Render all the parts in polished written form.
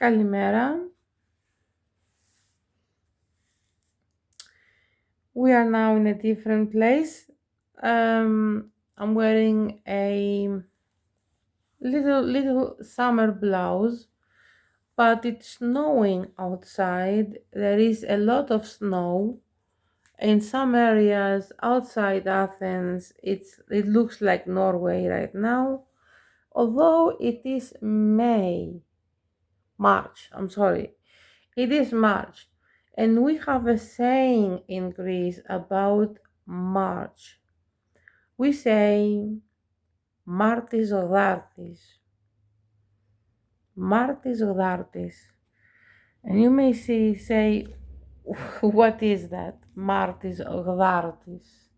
Kalimera. We are now in a different place. I'm wearing a little summer blouse, but it's snowing outside. There is a lot of snow in some areas outside Athens. It looks like Norway right now, although it is March. I'm sorry. It is March, and we have a saying in Greece about March. We say Martis Odartis, Martis Odartis, and you may say, what is that? Martis Odartis.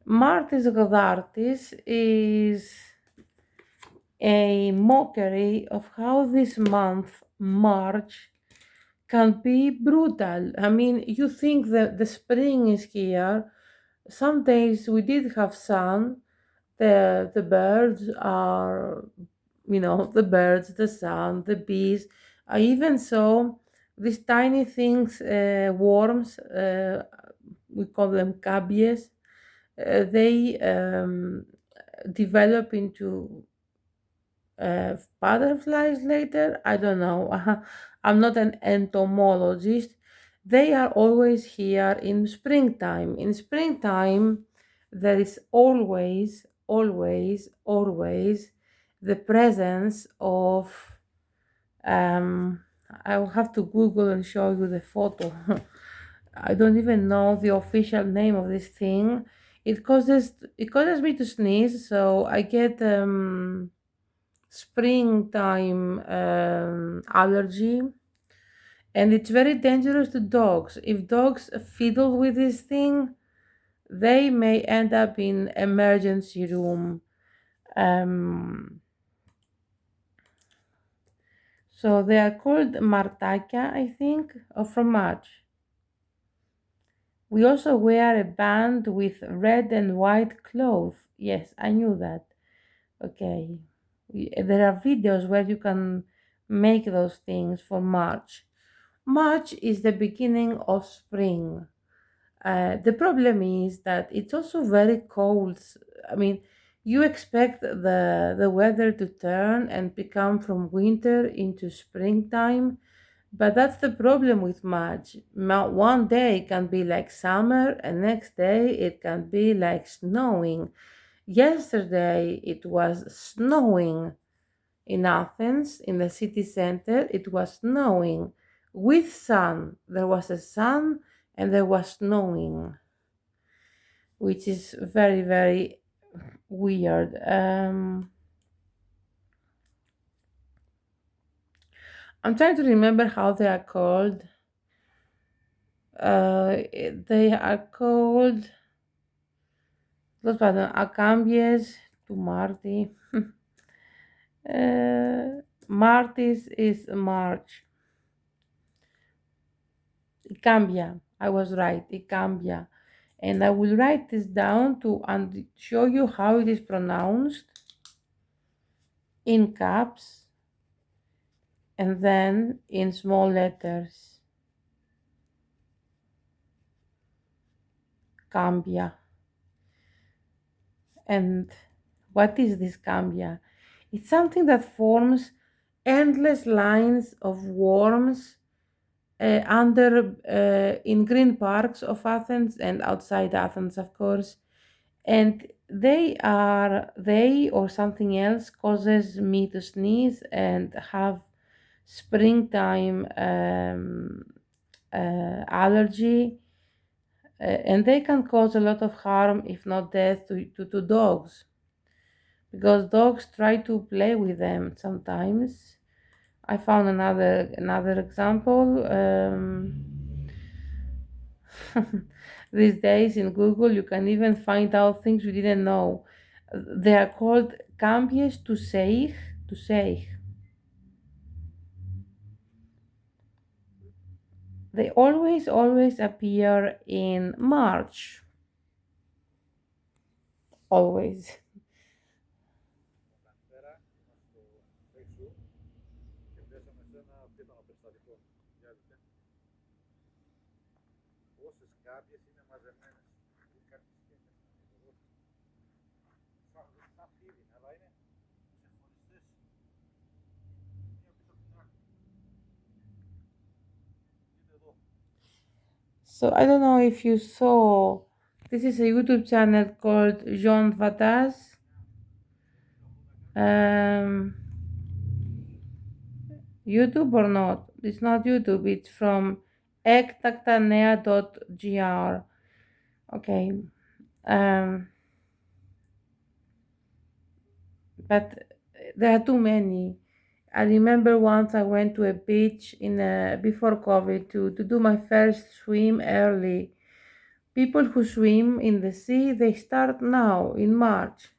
Martis Odartis is a mockery of how this month, March, can be brutal. I mean, you think that the spring is here. Some days we did have sun. The birds are, the birds, the sun, the bees. I even saw these tiny things, worms. We call them cabies. They develop into butterflies later. I don't know. I'm not an entomologist. They are always here in springtime. In springtime, there is always the presence of. Um, I will have to Google and show you the photo. I don't even know the official name of this thing. It causes me to sneeze, so I get springtime allergy, and it's very dangerous to dogs. If dogs fiddle with this thing, they may end up in emergency room. um, so they are called martakia, I think, or from March. We also wear a band with red and white cloth. Yes, I knew that. Okay. There are videos where you can make those things for March. March is the beginning of spring. The problem is that it's also very cold. I mean, you expect the weather to turn and become from winter into springtime, but that's the problem with March. One day can be like summer, and next day it can be like snowing. Yesterday it was snowing in Athens, in the city center. It was snowing with sun. There was a sun and there was snowing, which is very, very weird. I'm trying to remember how they are called. They are called los pardon, Acambies to Marty. Martis is March. Icambia. I was right. Icambia. And I will write this down to and show you how it is pronounced in caps and then in small letters. Cambia. And what is this cambia? It's something that forms endless lines of worms under in green parks of Athens and outside Athens, of course. And they or something else causes me to sneeze and have springtime allergy, and they can cause a lot of harm, if not death, to dogs, because dogs try to play with them sometimes. I found another example. These days in Google, you can even find out things you didn't know. They are called cambies to seich. They always appear in March. Always. So I don't know if you saw, this is a YouTube channel called Jean Vatas. Um, YouTube or not? It's not YouTube. It's from ektaktanea.gr. Okay. Um, but there are too many. I remember once I went to a beach before COVID to do my first swim early. People who swim in the sea, they start now in March.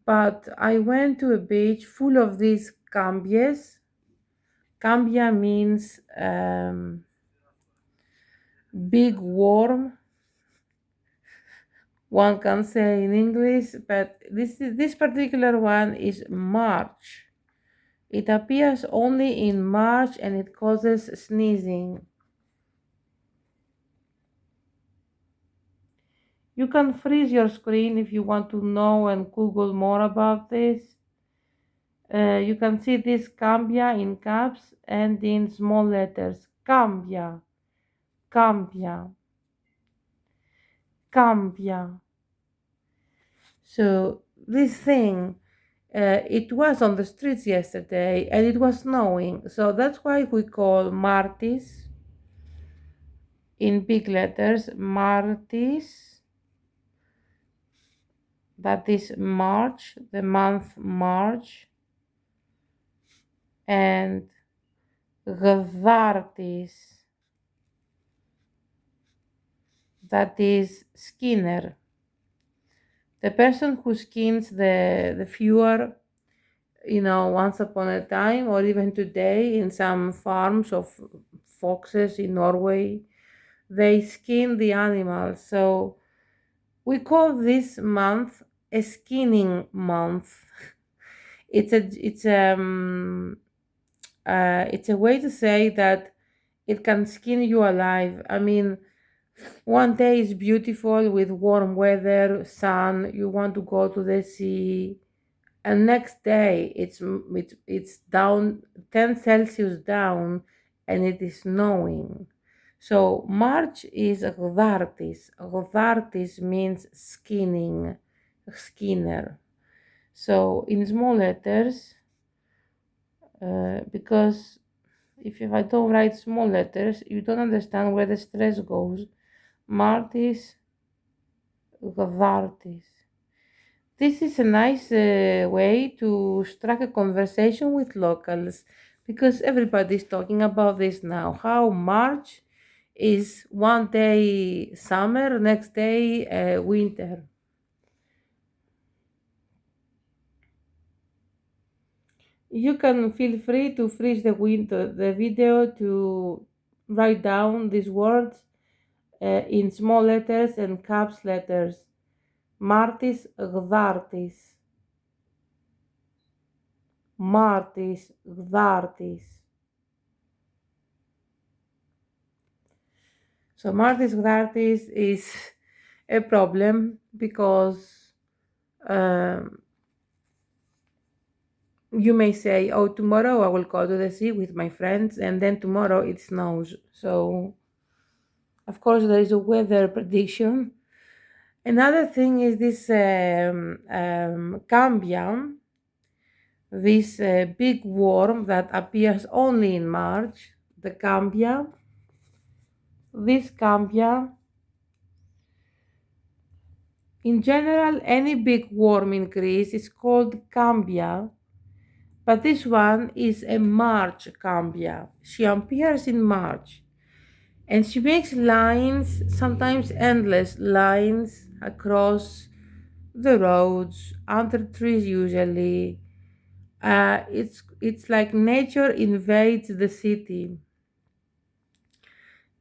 But I went to a beach full of these cambias. Cambia means big worm, one can say in English, but this particular one is March. It appears only in March and it causes sneezing. You can freeze your screen if you want to know and Google more about this. You can see this cambia in caps and in small letters. Cambia, cambia, cambia. So this thing, it was on the streets yesterday and it was snowing. So that's why we call Martis in big letters, Martis. That is March, the month March, and Gvartis, that is Skinner. The person who skins the fewer, once upon a time or even today in some farms of foxes in Norway, they skin the animals. So we call this month a skinning month. It's a way to say that it can skin you alive. I mean, one day is beautiful with warm weather, sun, you want to go to the sea, and next day it's down 10 Celsius down and it is snowing. So March is Gvartis. Gvartis means skinning, skinner. So in small letters, because if I don't write small letters, you don't understand where the stress goes. Martis, Gvartis. This is a nice way to strike a conversation with locals because everybody's talking about this now. How March is one day summer, next day winter. You can feel free to freeze the video to write down these words in small letters and caps letters. Martis, Gvartis. Martis, Gvartis. So Martis Gvartis is a problem because um, you may say, "Oh, tomorrow I will go to the sea with my friends," and then tomorrow it snows. So, of course, there is a weather prediction. Another thing is this cambia, this big worm that appears only in March. The cambia. This cambia. In general, any big worm in Greece is called cambia, but this one is a March cambia. She appears in March and she makes lines, sometimes endless lines, across the roads, under trees usually. It's like nature invades the city.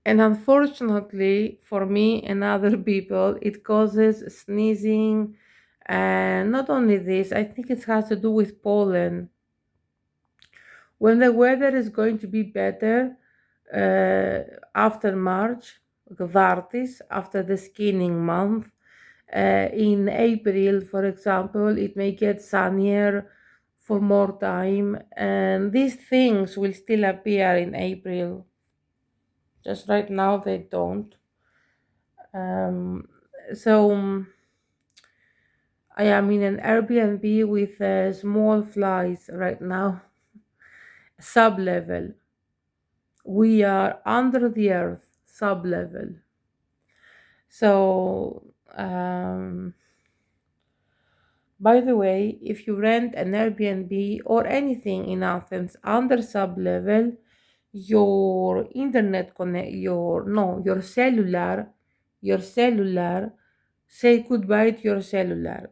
And unfortunately for me and other people, it causes sneezing. And not only this, I think it has to do with pollen. When the weather is going to be better uh, after March, Gvartis, after the skiing month, in April, for example, it may get sunnier for more time, and these things will still appear in April. Just right now, they don't. Um, so I am in an Airbnb with small flies right now, sub level. We are under the earth, sub level. So, by the way, if you rent an Airbnb or anything in Athens under sub level, your internet connect, your cellular, say goodbye to your cellular.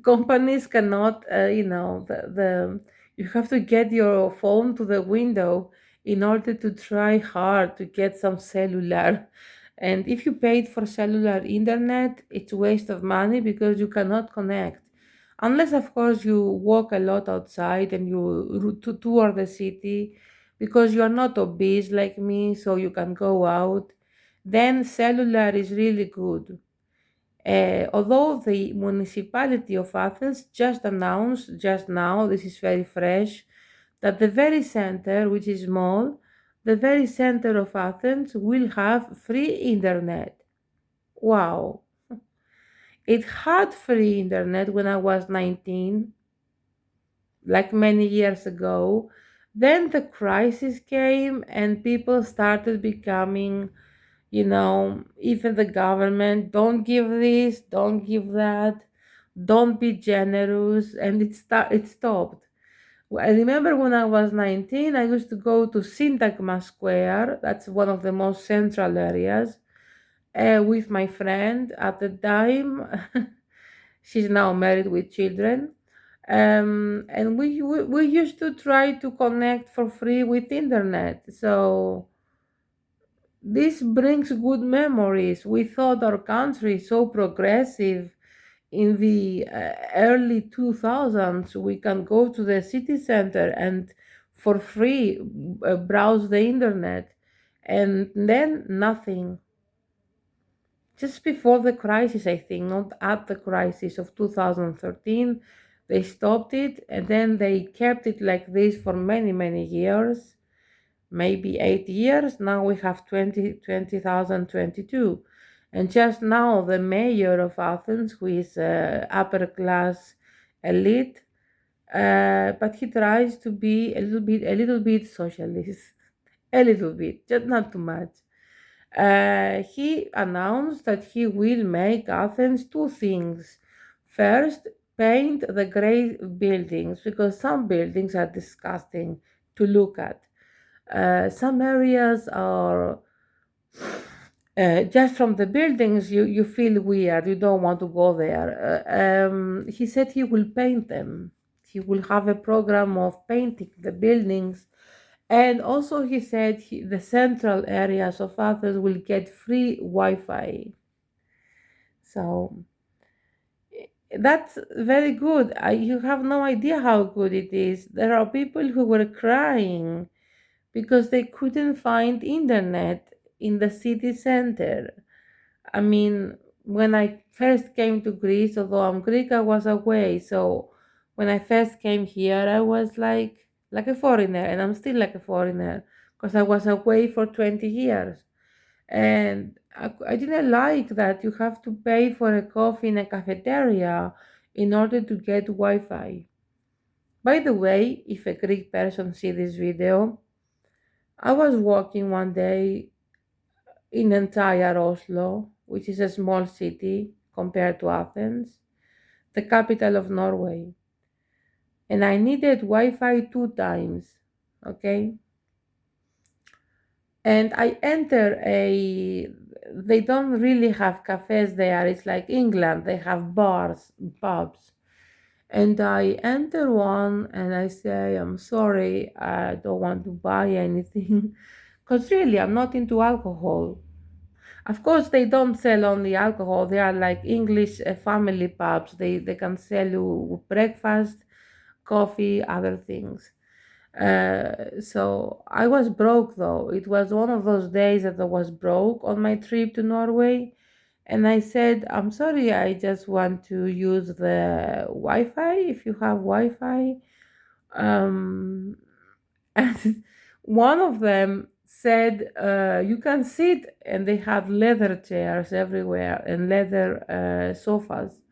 Companies cannot, the you have to get your phone to the window in order to try hard to get some cellular. And if you paid for cellular internet, it's waste of money because you cannot connect. Unless, of course, you walk a lot outside and you to tour the city because you are not obese like me, so you can go out. Then cellular is really good. Although the municipality of Athens just announced just now, this is very fresh, that the very center, which is small, the very center of Athens will have free internet. Wow. It had free internet when I was 19, like many years ago. Then the crisis came and people started becoming, even the government, don't give this, don't give that, don't be generous, and it stopped. I remember when I was 19, I used to go to Syntagma Square, that's one of the most central areas, with my friend at the time. She's now married with children. And we used to try to connect for free with internet. So this brings good memories. We thought our country so progressive. In the early 2000s, we can go to the city center and for free browse the internet. And then nothing. Just before the crisis, I think, not at the crisis of 2013, they stopped it and then they kept it like this for many, many years, maybe 8 years. Now we have 2022. And just now, the mayor of Athens, who is upper class elite, but he tries to be a little bit socialist, a little bit, just not too much. He announced that he will make Athens two things. First, paint the gray buildings because some buildings are disgusting to look at. Some areas are just from the buildings, you feel weird, you don't want to go there. He said he will paint them. He will have a program of painting the buildings. And also, he said the central areas of Athens will get free Wi Fi. So that's very good. You have no idea how good it is. There are people who were crying because they couldn't find internet in the city center. I mean, when I first came to Greece, although I'm Greek, I was away. So when I first came here, I was like a foreigner, and I'm still like a foreigner because I was away for 20 years. And I didn't like that you have to pay for a coffee in a cafeteria in order to get Wi-Fi. By the way, if a Greek person see this video, I was walking one day in entire Oslo, which is a small city compared to Athens, the capital of Norway. And I needed Wi Fi two times. Okay. And I enter they don't really have cafes there. It's like England, they have bars, pubs. And I enter one and I say, I'm sorry, I don't want to buy anything. Because really, I'm not into alcohol. Of course, they don't sell only alcohol. They are like English family pubs. They can sell you breakfast, coffee, other things. So I was broke though. It was one of those days that I was broke on my trip to Norway. And I said, I'm sorry, I just want to use the Wi Fi if you have Wi Fi. Um, and one of them said, you can sit, and they had leather chairs everywhere and leather sofas.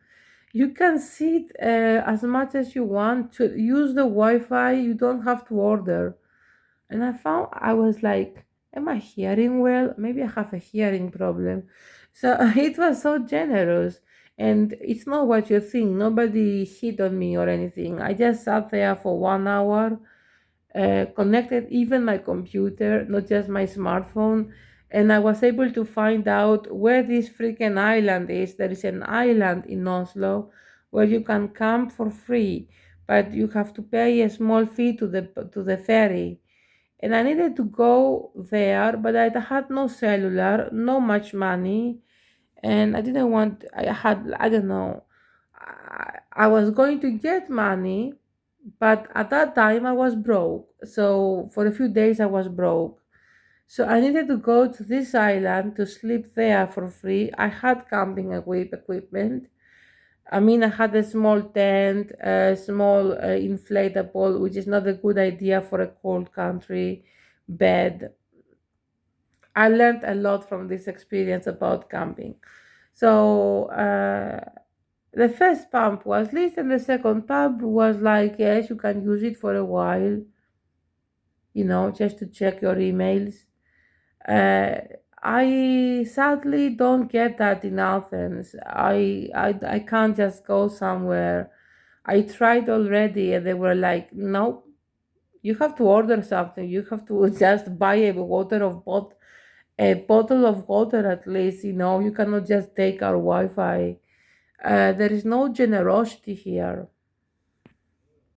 You can sit as much as you want to use the Wi-Fi. You don't have to order. And I was like, am I hearing well? Maybe I have a hearing problem. So it was so generous. And it's not what you think. Nobody hit on me or anything. I just sat there for 1 hour, connected even my computer, not just my smartphone, and I was able to find out where this freaking island is. There is an island in Oslo where you can camp for free, but you have to pay a small fee to the ferry. And I needed to go there, but I had no cellular, no much money, and I didn't want. I don't know. I was going to get money, but at that time I was broke. So for a few days I was broke. So I needed to go to this island to sleep there for free. I had camping equipment. I mean, I had a small tent, a small inflatable, which is not a good idea for a cold country, bed. I learned a lot from this experience about camping. So the first pump was lit, and the second pump was like, yes, you can use it for a while, just to check your emails. Uh, I sadly don't get that in Athens. I can't just go somewhere. I tried already, and they were like, no, you have to order something. You have to just buy a bottle of water at least. You cannot just take our Wi-Fi. There is no generosity here.